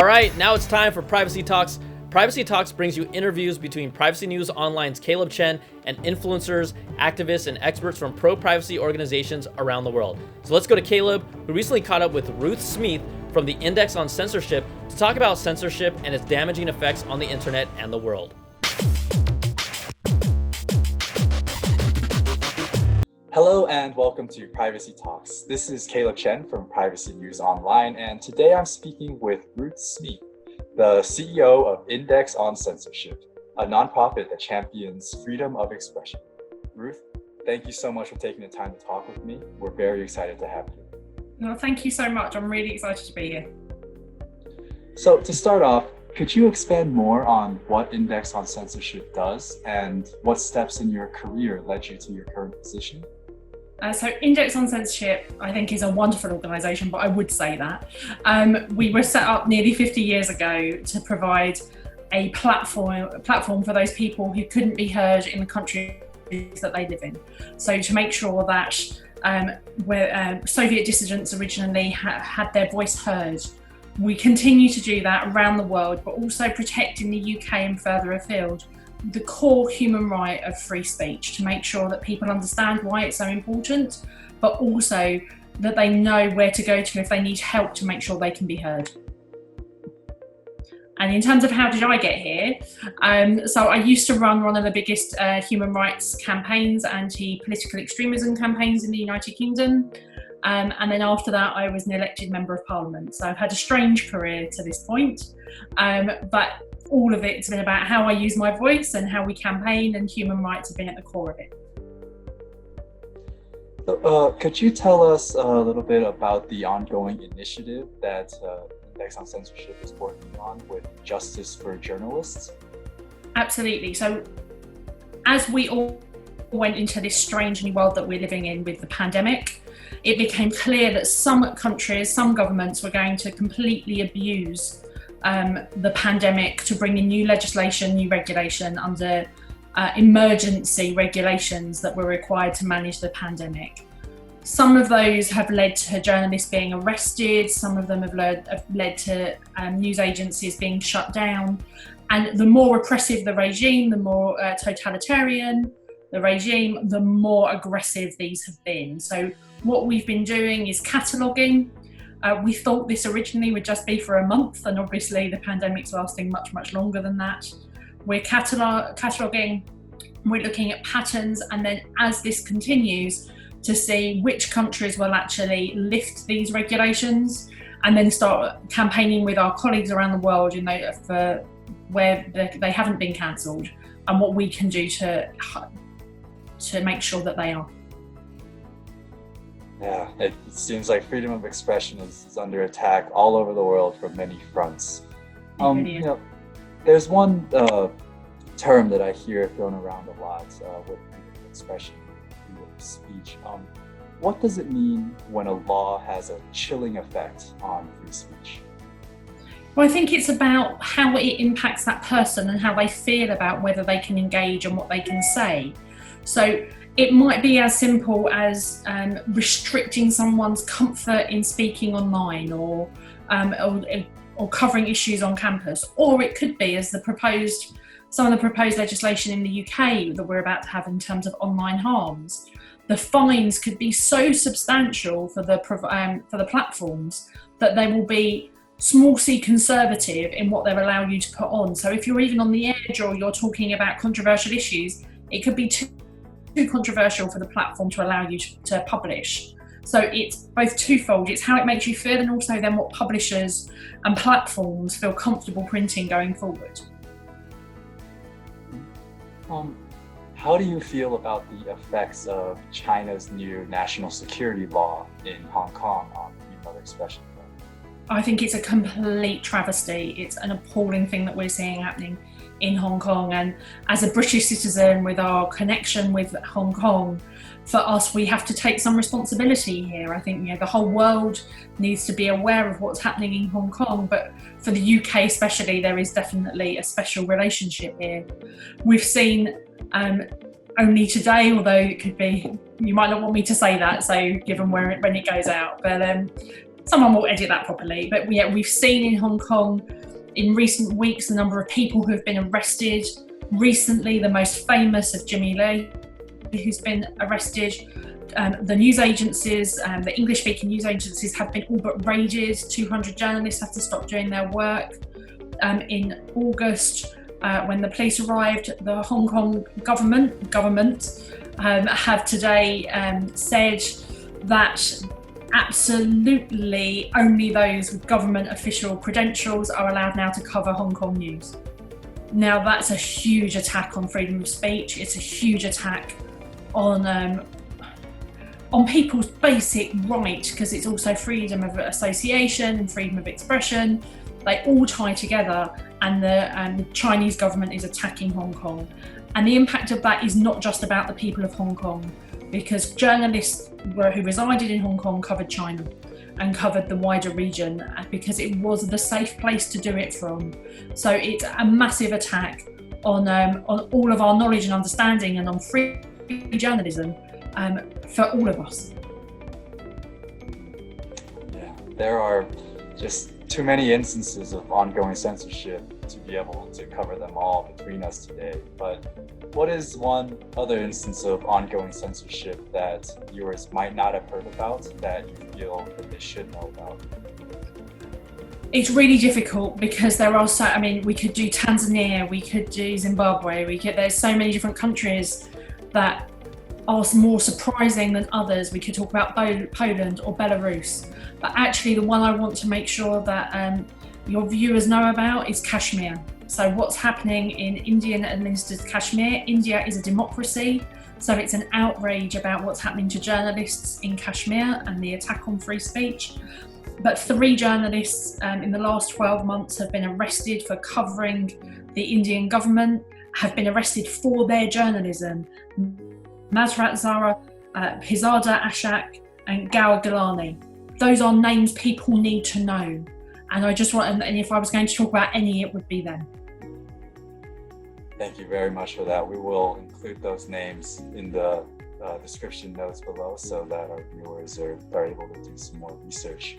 All right, now it's time for Privacy Talks. Privacy Talks brings you interviews between Privacy News Online's Caleb Chen and influencers, activists, and experts from pro-privacy organizations around the world. So let's go to Caleb, who recently caught up with Ruth Smeeth from the Index on Censorship to talk about censorship and its damaging effects on the internet and the world. Hello and welcome to Privacy Talks. This is Caleb Chen from Privacy News Online, and today I'm speaking with Ruth Smeeth, the CEO of Index on Censorship, a nonprofit that champions freedom of expression. Ruth, thank you so much for taking the time to talk with me. We're very excited to have you. Well, thank you so much. I'm really excited to be here. So to start off, could you expand more on what Index on Censorship does and what steps in your career led you to your current position? So Index on Censorship, I think, is a wonderful organisation, but I would say that. We were set up nearly 50 years ago to provide a platform for those people who couldn't be heard in the countries that they live in. So to make sure that where Soviet dissidents originally had their voice heard, we continue to do that around the world, but also protect in the UK and further afield the core human right of free speech, to make sure that people understand why it's so important, but also that they know where to go to if they need help to make sure they can be heard. And in terms of how did I get here, so I used to run one of the biggest human rights campaigns, anti-political extremism campaigns in the United Kingdom. And then after that, I was an elected member of parliament. So I've had a strange career to this point, but all of it's been about how I use my voice and how we campaign, and human rights have been at the core of it. So, could you tell us a little bit about the ongoing initiative that Index on Censorship is working on with Justice for Journalists? Absolutely. So as we all went into this strange new world that we're living in with the pandemic, it became clear that some countries, some governments were going to completely abuse the pandemic to bring in new legislation, new regulation under emergency regulations that were required to manage the pandemic. Some of those have led to journalists being arrested, some of them have led to news agencies being shut down. And the more repressive the regime, the more totalitarian the regime, the more aggressive these have been. So what we've been doing is cataloguing. We thought this originally would just be for a month, and obviously the pandemic's lasting much, much longer than that. We're cataloguing, we're looking at patterns, and then as this continues, to see which countries will actually lift these regulations, and then start campaigning with our colleagues around the world, for where they haven't been cancelled, and what we can do to make sure that they are. Yeah, it seems like freedom of expression is under attack all over the world from many fronts. There's one term that I hear thrown around a lot with freedom of expression, freedom of speech. What does it mean when a law has a chilling effect on free speech? Well, I think it's about how it impacts that person and how they feel about whether they can engage and what they can say. So it might be as simple as restricting someone's comfort in speaking online, or covering issues on campus, or it could be, as some of the proposed legislation in the UK that we're about to have in terms of online harms. The fines could be so substantial for the platforms that they will be small c conservative in what they'll allow you to put on. So if you're even on the edge, or you're talking about controversial issues, it could be too controversial for the platform to allow you to publish. So it's both twofold. It's how it makes you feel, and also then what publishers and platforms feel comfortable printing going forward. How do you feel about the effects of China's new national security law in Hong Kong on freedom of expression? I think it's a complete travesty. It's an appalling thing that we're seeing happening in Hong Kong. And as a British citizen, with our connection with Hong Kong, for us, we have to take some responsibility here. I think the whole world needs to be aware of what's happening in Hong Kong, but for the UK especially, there is definitely a special relationship here. We've seen only today, although it could be, you might not want me to say that, so given when it goes out, but someone will edit that properly. But yeah, we've seen in Hong Kong in recent weeks the number of people who have been arrested. Recently, the most famous of Jimmy Lee, who's been arrested. The news agencies, the English-speaking news agencies have been all but raided. 200 journalists have to stop doing their work. In August, when the police arrived, the Hong Kong government have today said that absolutely only those with government official credentials are allowed now to cover Hong Kong news. Now that's a huge attack on freedom of speech. It's a huge attack on people's basic right, because it's also freedom of association and freedom of expression. They all tie together, and the Chinese government is attacking Hong Kong. And the impact of that is not just about the people of Hong Kong, because journalists who resided in Hong Kong covered China and covered the wider region because it was the safe place to do it from. So it's a massive attack on all of our knowledge and understanding and on free journalism for all of us. Yeah, there are just too many instances of ongoing censorship to be able to cover them all between us today. But what is one other instance of ongoing censorship that viewers might not have heard about that you feel that they should know about? It's really difficult because there are we could do Tanzania, we could do Zimbabwe, there's so many different countries that are more surprising than others. We could talk about Poland or Belarus, but actually the one I want to make sure that your viewers know about is Kashmir. So what's happening in Indian administered Kashmir? India is a democracy, so it's an outrage about what's happening to journalists in Kashmir and the attack on free speech. But 3 journalists in the last 12 months have been arrested for covering the Indian government, have been arrested for their journalism. Masrat Zahra, Peerzada Ashiq and Gowhar Geelani. Those are names people need to know. And I just want, and if I was going to talk about any, it would be them. Thank you very much for that. We will include those names in the description notes below so that our viewers are able to do some more research.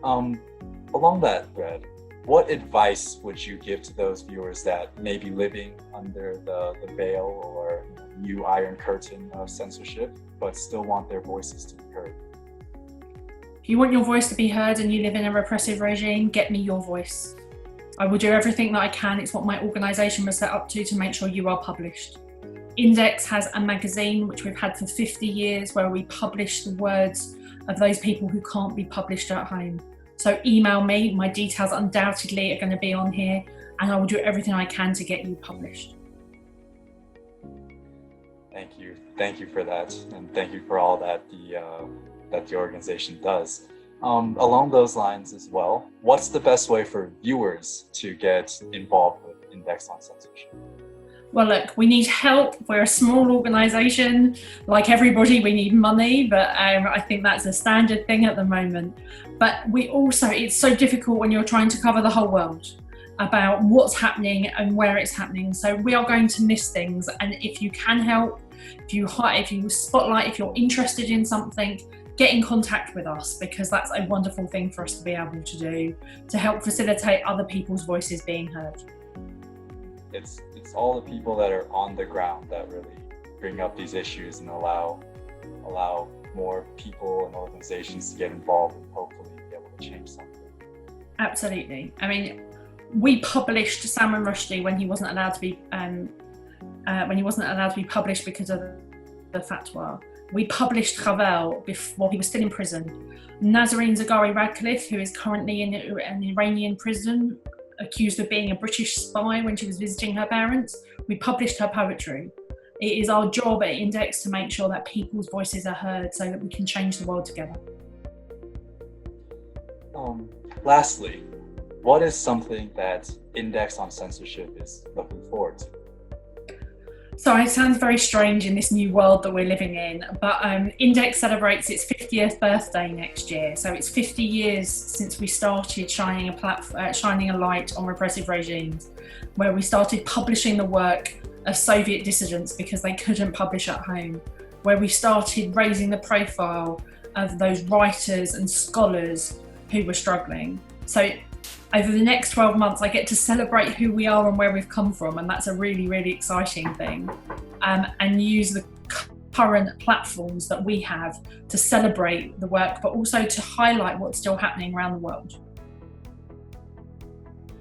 Along that thread, what advice would you give to those viewers that may be living under the veil or new iron curtain of censorship, but still want their voices to be heard? If you want your voice to be heard and you live in a repressive regime, get me your voice. I will do everything that I can. It's what my organisation was set up to make sure you are published. xIndex has a magazine which we've had for 50 years where we publish the words of those people who can't be published at home. So email me, my details undoubtedly are going to be on here, and I will do everything I can to get you published. Thank you for that, and thank you for all that the organization does. Along those lines as well, what's the best way for viewers to get involved with Index on Censorship? Well, look, we need help. We're a small organisation. Like everybody, we need money, but I think that's a standard thing at the moment. But it's so difficult when you're trying to cover the whole world about what's happening and where it's happening. So we are going to miss things. And if you can help, if you spotlight, if you're interested in something, get in contact with us, because that's a wonderful thing for us to be able to do to help facilitate other people's voices being heard. It's all the people that are on the ground that really bring up these issues and allow more people and organizations to get involved and hopefully be able to change something. Absolutely. I mean, we published Salman Rushdie when he wasn't allowed to be published because of the fatwa. We published Ravel while he was still in prison. Nazarene Zaghari-Ratcliffe, who is currently in an Iranian prison, accused of being a British spy when she was visiting her parents, we published her poetry. It is our job at xIndex to make sure that people's voices are heard so that we can change the world together. Lastly, what is something that Index on Censorship is looking forward to? So it sounds very strange in this new world that we're living in, but xIndex celebrates its 50th birthday next year. So it's 50 years since we started shining a light on repressive regimes, where we started publishing the work of Soviet dissidents because they couldn't publish at home, where we started raising the profile of those writers and scholars who were struggling. So over the next 12 months, I get to celebrate who we are and where we've come from, and that's a really, really exciting thing. And use the current platforms that we have to celebrate the work, but also to highlight what's still happening around the world.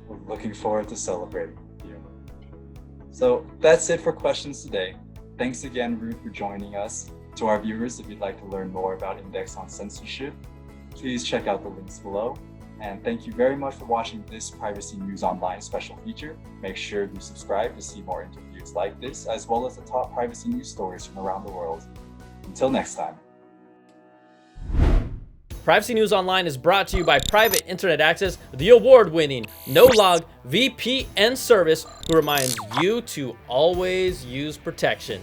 We're looking forward to celebrating with you. So that's it for questions today. Thanks again, Ruth, for joining us. To our viewers, if you'd like to learn more about xIndex on censorship, please check out the links below. And thank you very much for watching this Privacy News Online special feature. Make sure to subscribe to see more interviews like this, as well as the top privacy news stories from around the world. Until next time. Privacy News Online is brought to you by Private Internet Access, the award-winning no-log VPN service who reminds you to always use protection.